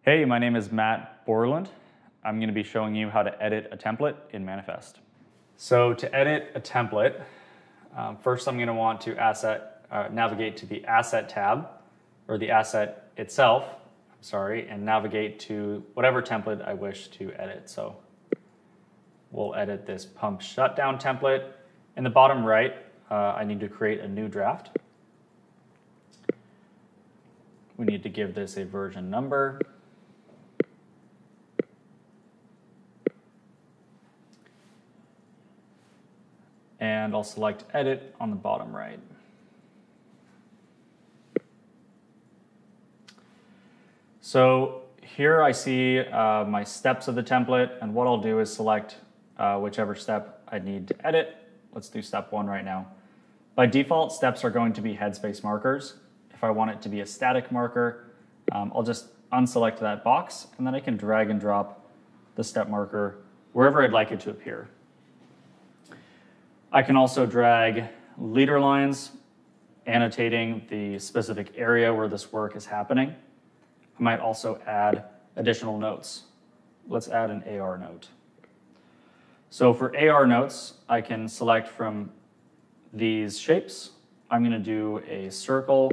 Hey, my name is Matt Borland. I'm going to be showing you how to edit a template in Manifest. So to edit a template, first I'm going to want to navigate to the Asset tab, or the asset itself, and navigate to whatever template I wish to edit. So we'll edit this pump shutdown template. In the bottom right, I need to create a new draft. We need to give this a version number. And I'll select Edit on the bottom right. So here I see my steps of the template, and what I'll do is select whichever step I need to edit. Let's do step 1 right now. By default, steps are going to be headspace markers. If I want it to be a static marker, I'll just unselect that box, and then I can drag and drop the step marker wherever I'd like it to appear. I can also drag leader lines, annotating the specific area where this work is happening. I might also add additional notes. Let's add an AR note. So for AR notes, I can select from these shapes. I'm going to do a circle,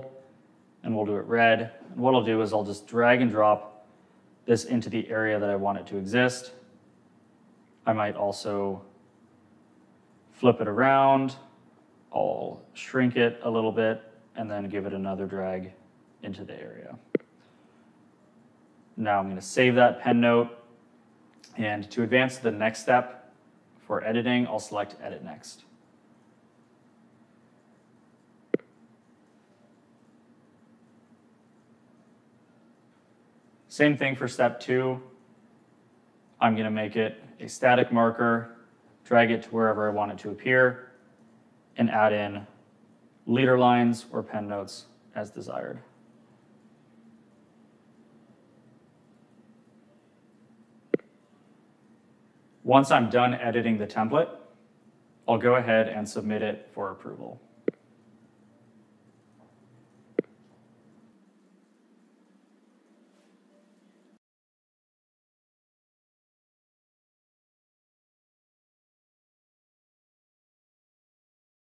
and we'll do it red. And what I'll do is I'll just drag and drop this into the area that I want it to exist. I might also flip it around. I'll shrink it a little bit and then give it another drag into the area. Now I'm going to save that pen note, and to advance to the next step for editing, I'll select Edit Next. Same thing for step 2. I'm going to make it a static marker, drag it to wherever I want it to appear, and add in leader lines or pen notes as desired. Once I'm done editing the template, I'll go ahead and submit it for approval.